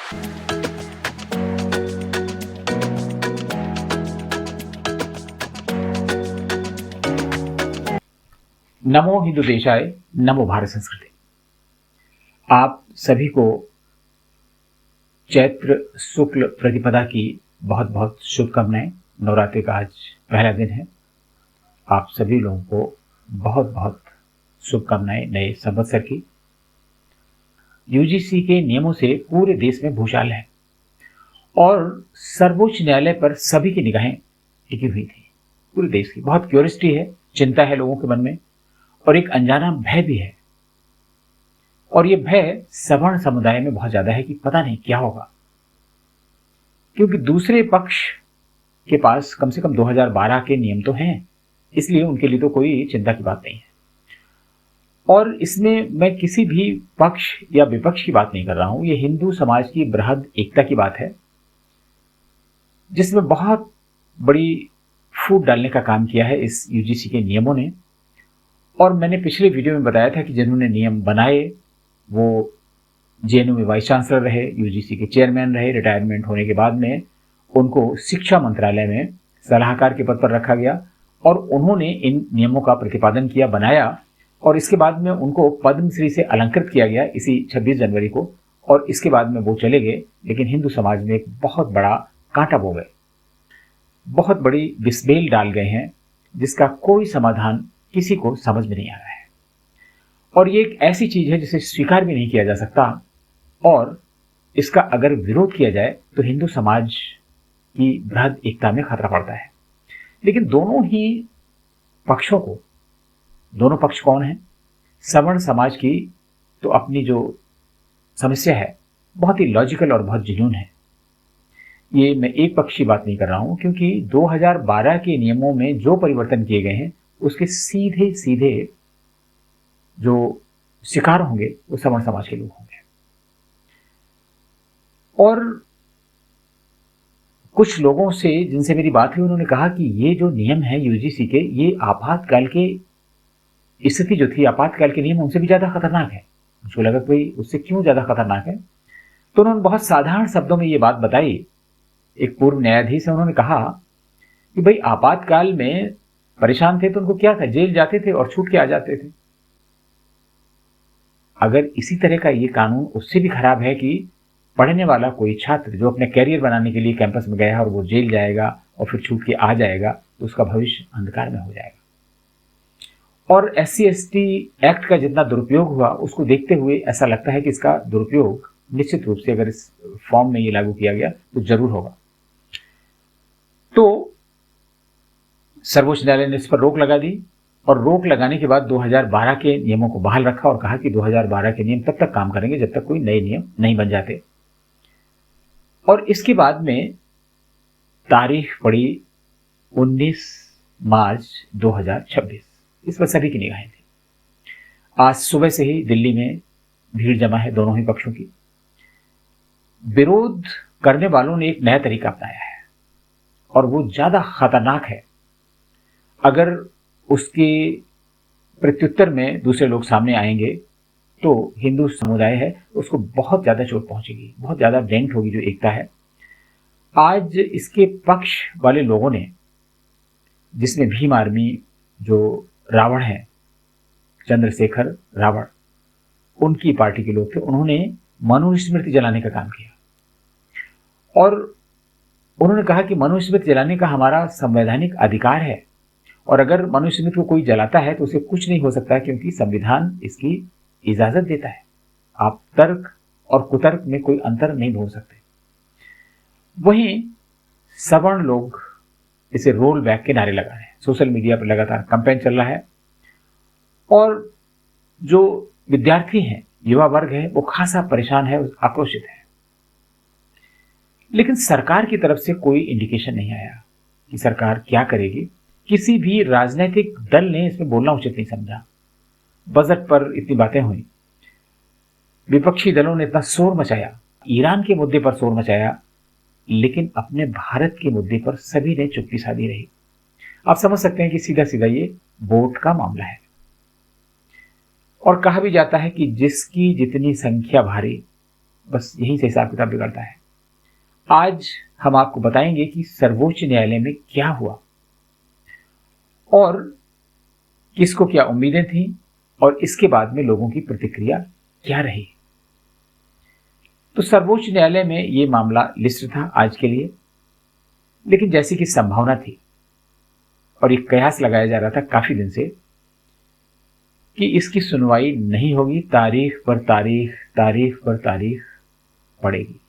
नमो हिंदू देशाय, नमो भारत संस्कृति। आप सभी को चैत्र शुक्ल प्रतिपदा की बहुत बहुत शुभकामनाएं। नवरात्रि का आज पहला दिन है। आप सभी लोगों को बहुत बहुत शुभकामनाएं नए संवत्सर की। यूजीसी के नियमों से पूरे देश में भूचाल है और सर्वोच्च न्यायालय पर सभी की निगाहें टिकी हुई थी। पूरे देश की बहुत क्यूरियोसिटी है, चिंता है लोगों के मन में और एक अनजाना भय भी है। और ये भय सवर्ण समुदाय में बहुत ज्यादा है कि पता नहीं क्या होगा, क्योंकि दूसरे पक्ष के पास कम से कम 2012 के नियम तो हैं, इसलिए उनके लिए तो कोई चिंता की बात नहीं है। और इसमें मैं किसी भी पक्ष या विपक्ष की बात नहीं कर रहा हूं, ये हिंदू समाज की बृहद एकता की बात है, जिसमें बहुत बड़ी फूट डालने का काम किया है इस यूजीसी के नियमों ने। और मैंने पिछले वीडियो में बताया था कि जिन्होंने नियम बनाए वो जेएनयू में वाइस चांसलर रहे, यूजीसी के चेयरमैन रहे। रिटायरमेंट होने के बाद में उनको शिक्षा मंत्रालय में सलाहकार के पद पर रखा गया और उन्होंने इन नियमों का प्रतिपादन किया, बनाया और इसके बाद में उनको पद्मश्री से अलंकृत किया गया इसी 26 जनवरी को। और इसके बाद में वो चले गए, लेकिन हिंदू समाज में एक बहुत बड़ा कांटा बो गए, बहुत बड़ी बिस्बेल डाल गए हैं, जिसका कोई समाधान किसी को समझ में नहीं आ रहा है। और ये एक ऐसी चीज है जिसे स्वीकार भी नहीं किया जा सकता और इसका अगर विरोध किया जाए तो हिंदू समाज की बृहद एकता में खतरा पड़ता है। लेकिन दोनों ही पक्षों को, दोनों पक्ष कौन है? सवर्ण समाज की तो अपनी जो समस्या है बहुत ही लॉजिकल और बहुत जुनून है। ये मैं एक पक्ष की बात नहीं कर रहा हूं, क्योंकि 2012 के नियमों में जो परिवर्तन किए गए हैं उसके सीधे सीधे जो शिकार होंगे वो सवर्ण समाज के लोग होंगे। और कुछ लोगों से जिनसे मेरी बात हुई, उन्होंने कहा कि ये जो नियम है यूजीसी के, ये आपातकाल के स्थिति जो थी, आपातकाल के नियम उनसे भी ज्यादा खतरनाक है। मुझको लगा कि भाई उससे क्यों ज्यादा खतरनाक है, तो उन्होंने बहुत साधारण शब्दों में ये बात बताई। एक पूर्व न्यायाधीश है, उन्होंने कहा कि भाई आपातकाल में परेशान थे तो उनको क्या था, जेल जाते थे और छूट के आ जाते थे। अगर इसी तरह का ये कानून उससे भी खराब है कि पढ़ने वाला कोई छात्र जो अपने कैरियर बनाने के लिए कैंपस में गया है और वो जेल जाएगा और फिर छूट के आ जाएगा, तो उसका भविष्य अंधकार में हो जाएगा। और SC/ST एक्ट का जितना दुरुपयोग हुआ उसको देखते हुए ऐसा लगता है कि इसका दुरुपयोग निश्चित रूप से अगर इस फॉर्म में ये लागू किया गया तो जरूर होगा। तो सर्वोच्च न्यायालय ने इस पर रोक लगा दी और रोक लगाने के बाद 2012 के नियमों को बहाल रखा और कहा कि 2012 के नियम तब तक काम करेंगे जब तक कोई नए नियम नहीं बन जाते। और इसके बाद में तारीख पड़ी 19 मार्च 2026। इस पर सभी की निगाहें थी। आज सुबह से ही दिल्ली में भीड़ जमा है दोनों ही पक्षों की। विरोध करने वालों ने एक नया तरीका अपनाया है और वो ज्यादा खतरनाक है। अगर उसके प्रत्युत्तर में दूसरे लोग सामने आएंगे तो हिंदू समुदाय है उसको बहुत ज्यादा चोट पहुंचेगी, बहुत ज्यादा डेंट होगी जो एकता है। आज इसके पक्ष वाले लोगों ने, जिसमें भीम आर्मी जो रावण है, चंद्रशेखर रावण, उनकी पार्टी के लोग थे, उन्होंने मनुस्मृति जलाने का काम किया और उन्होंने कहा कि मनुस्मृति जलाने का हमारा संवैधानिक अधिकार है और अगर मनुस्मृति को कोई जलाता है तो उसे कुछ नहीं हो सकता, क्योंकि संविधान इसकी इजाजत देता है। आप तर्क और कुतर्क में कोई अंतर नहीं ढूंढ सकते। वहीं सवर्ण लोग इसे रोल बैक के नारे लगा रहे हैं। सोशल मीडिया पर लगातार कैंपेन चल रहा है और जो विद्यार्थी हैं, युवा वर्ग है, वो खासा परेशान है, आक्रोशित है। लेकिन सरकार की तरफ से कोई इंडिकेशन नहीं आया कि सरकार क्या करेगी। किसी भी राजनीतिक दल ने इसमें बोलना उचित नहीं समझा। बजट पर इतनी बातें हुई, विपक्षी दलों ने इतना शोर मचाया, ईरान के मुद्दे पर शोर मचाया, लेकिन अपने भारत के मुद्दे पर सभी ने चुप्पी साधी रही। आप समझ सकते हैं कि सीधा सीधा ये वोट का मामला है। और कहा भी जाता है कि जिसकी जितनी संख्या भारी बस यहीं से हिसाब किताब बिगड़ता है। आज हम आपको बताएंगे कि सर्वोच्च न्यायालय में क्या हुआ और किसको क्या उम्मीदें थीं और इसके बाद में लोगों की प्रतिक्रिया क्या रही। तो सर्वोच्च न्यायालय में ये मामला लिस्ट था आज के लिए, लेकिन जैसी कि संभावना थी और एक कयास लगाया जा रहा था काफी दिन से कि इसकी सुनवाई नहीं होगी, तारीख पर तारीख पड़ेगी।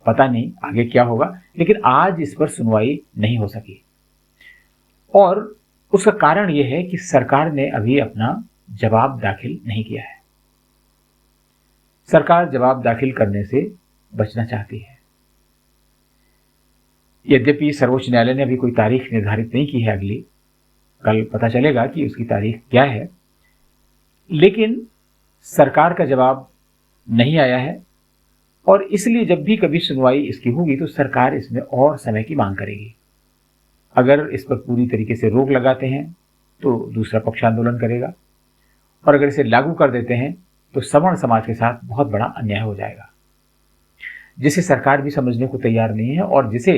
पता नहीं आगे क्या होगा, लेकिन आज इस पर सुनवाई नहीं हो सकी और उसका कारण यह है कि सरकार ने अभी अपना जवाब दाखिल नहीं किया है। सरकार जवाब दाखिल करने से बचना चाहती है। यद्यपि सर्वोच्च न्यायालय ने अभी कोई तारीख निर्धारित नहीं की है अगली, कल पता चलेगा कि उसकी तारीख क्या है, लेकिन सरकार का जवाब नहीं आया है और इसलिए जब भी कभी सुनवाई इसकी होगी तो सरकार इसमें और समय की मांग करेगी। अगर इस पर पूरी तरीके से रोक लगाते हैं तो दूसरा पक्ष आंदोलन करेगा और अगर इसे लागू कर देते हैं तो सवर्ण समाज के साथ बहुत बड़ा अन्याय हो जाएगा, जिसे सरकार भी समझने को तैयार नहीं है और जिसे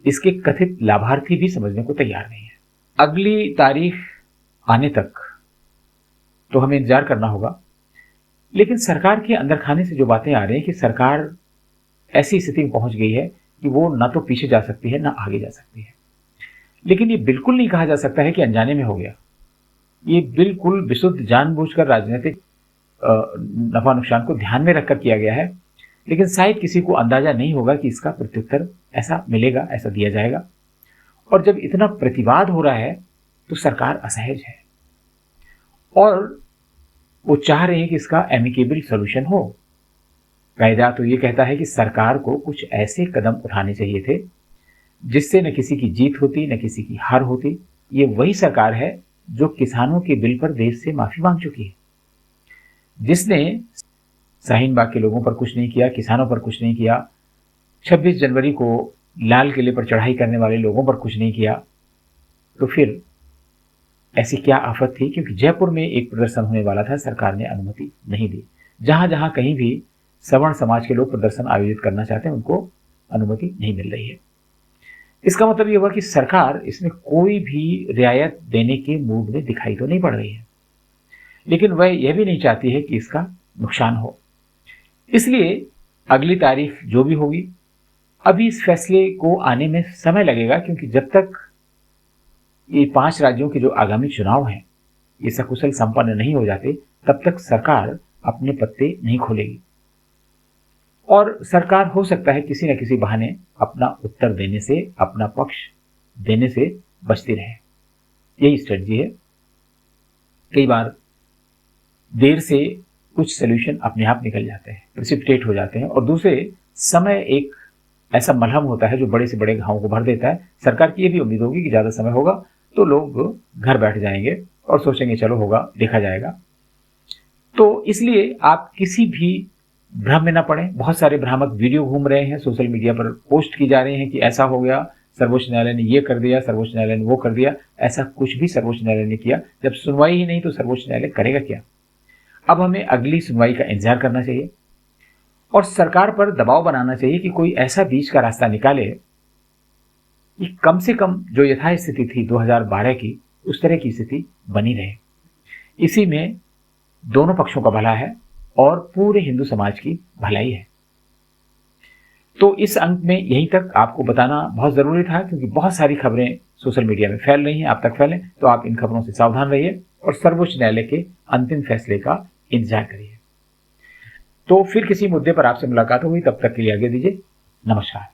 इसके कथित लाभार्थी भी समझने को तैयार नहीं है। अगली तारीख आने तक तो हमें इंतजार करना होगा, लेकिन सरकार के अंदर खाने से जो बातें आ रही हैं कि सरकार ऐसी स्थिति में पहुंच गई है कि वो ना तो पीछे जा सकती है ना आगे जा सकती है। लेकिन ये बिल्कुल नहीं कहा जा सकता है कि अनजाने में हो गया। ये बिल्कुल विशुद्ध जानबूझकर राजनीतिक नफा नुकसान को ध्यान में रखकर किया गया है, लेकिन शायद किसी को अंदाजा नहीं होगा कि इसका प्रत्युत्तर ऐसा मिलेगा, ऐसा दिया जाएगा। और जब इतना प्रतिवाद हो रहा है तो सरकार असहज है और वो चाह रहे हैं कि इसका एमिकेबल सॉल्यूशन हो। कायदा तो ये कहता है कि सरकार को कुछ ऐसे कदम उठाने चाहिए थे जिससे न किसी की जीत होती न किसी की हार होती। ये वही सरकार है जो किसानों के बिल पर देश से माफी मांग चुकी है, जिसने शाहीन बाग के लोगों पर कुछ नहीं किया, किसानों पर कुछ नहीं किया, 26 जनवरी को लाल किले पर चढ़ाई करने वाले लोगों पर कुछ नहीं किया। तो फिर ऐसी क्या आफत थी? क्योंकि जयपुर में एक प्रदर्शन होने वाला था, सरकार ने अनुमति नहीं दी। जहां जहां कहीं भी सवर्ण समाज के लोग प्रदर्शन आयोजित करना चाहते हैं उनको अनुमति नहीं मिल रही है। इसका मतलब ये हुआ कि सरकार इसमें कोई भी रियायत देने के मूड में दिखाई तो नहीं पड़ रही है, लेकिन वह यह भी नहीं चाहती है कि इसका नुकसान हो। इसलिए अगली तारीख जो भी होगी, अभी इस फैसले को आने में समय लगेगा, क्योंकि जब तक ये 5 राज्यों के जो आगामी चुनाव हैं ये सकुशल संपन्न नहीं हो जाते तब तक सरकार अपने पत्ते नहीं खोलेगी और सरकार हो सकता है किसी न किसी बहाने अपना उत्तर देने से, अपना पक्ष देने से बचती रहे। यही स्ट्रेटजी है। कई बार देर से कुछ सॉल्यूशन अपने आप निकल जाते हैं, प्रेसिपिटेट हो जाते हैं, और दूसरे समय एक ऐसा मलहम होता है जो बड़े से बड़े घावों को भर देता है। सरकार की ये भी उम्मीद होगी कि ज़्यादा समय होगा तो लोग घर बैठ जाएंगे और सोचेंगे चलो होगा, देखा जाएगा। तो इसलिए आप किसी भी भ्रम में ना पड़ें। बहुत सारे भ्रामक वीडियो घूम रहे हैं, सोशल मीडिया पर पोस्ट की जा रहे हैं कि ऐसा हो गया, सर्वोच्च न्यायालय ने ये कर दिया, सर्वोच्च न्यायालय ने वो कर दिया। ऐसा कुछ भी सर्वोच्च न्यायालय ने किया। जब सुनवाई ही नहीं तो सर्वोच्च न्यायालय करेगा क्या? अब हमें अगली सुनवाई का इंतजार करना चाहिए और सरकार पर दबाव बनाना चाहिए कि कोई ऐसा बीच का रास्ता निकाले कि कम से कम जो यथास्थिति थी 2012 की, उस तरह की स्थिति बनी रहे। इसी में दोनों पक्षों का भला है और पूरे हिंदू समाज की भलाई है। तो इस अंक में यहीं तक आपको बताना बहुत ज़रूरी था, क्योंकि बहुत सारी खबरें सोशल मीडिया में फैल रही हैं। आप तक फैलें तो आप इन खबरों से सावधान रहिए और सर्वोच्च न्यायालय के अंतिम फैसले का इंतजार करिए। तो फिर किसी मुद्दे पर आपसे मुलाकात होगी, तब तक के लिए आगे दीजिए। नमस्कार।